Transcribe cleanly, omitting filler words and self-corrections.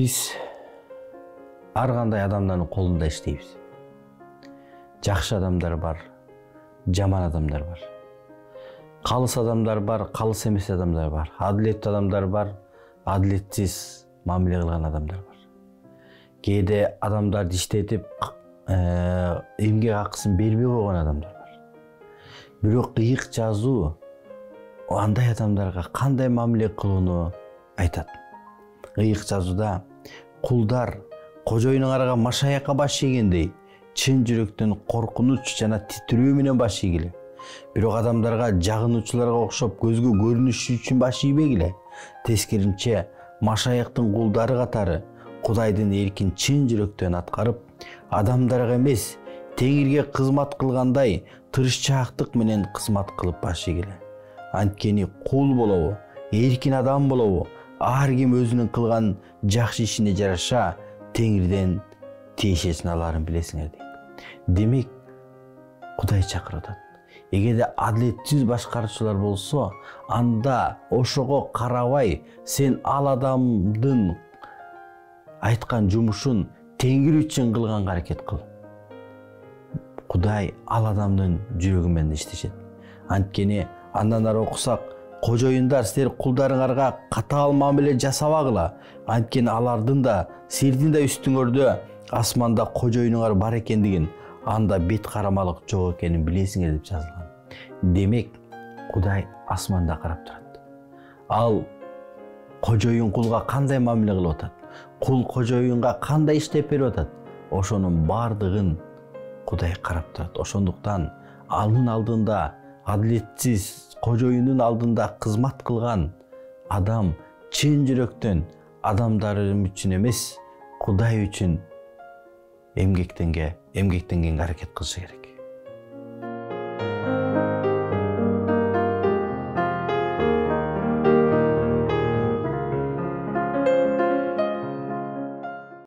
Биз ар кандай адамдардын колунда иштейбиз. Жакшы адамдар бар, жаман адамдар бар. Калыс адамдар бар, калыс эмес адамдар бар. Адилеттүү адамдар бар, адилетсиз мамиле кылган адамдар бар. Кээде адамдарды иштетип, эмгек акысын бербей койгон адамдар бар. Бирок ыйык жазуу андай адамдарга кандай мамиле кылууну айтат. Ыйык жазууда кулдар кожоюнуңарга машаякка баш ийгендей чын жүрөктөн коркунуч жана титирөө менен баш ийгиле. Бирок адамдарга жагынуучуларга окшоп көзгө көрүнүш үчүн баш ийбегиле. Тескерисинче машаяктын кулдары катары Кудайдын эркин чын жүрөктөн аткарып, адамдарга эмес, Теңирге кызмат кылгандай тырышчаактык менен кызмат кылып баш ийгиле. Анткени кул болобу, эркин адам болобу, ар ким өзүнүн кылган жакшы ишине жараша Теңирден тиешесин аларын билесиңер дейт. Демек, Кудай чакырып атат. Эгерде адилетсиз башкаруучулар болсо, анда ошого карабай сен ал адамдын айткан жумушун Теңир үчүн кылганга аракет кыл. Кудай ал адамдын жүрөгү менен иштешет. Анткени андан ары окусак, кожоюндар силер кулдарыңарга катаал мамиле жасабагыла. Анткени алардын да силердин да үстүңөрдө асманда кожоюнуңар бар экендигин, анда бет карамалык жок экенин билесиңер деп жазылган. Демек, Кудай асманда карап турат. Ал кожоюн кулга кандай мамиле кылып атат? Кул кожоюнга кандай иштеп берип атат? Ошонун бардыгын Кудай карап турат. Ошондуктан анын алдында адилетсиз кожоюндун алдында кызмат кылган адам чын жүрөктөн адамдарым үчүн эмес, Кудай үчүн эмгектенгенге аракет кылышы керек.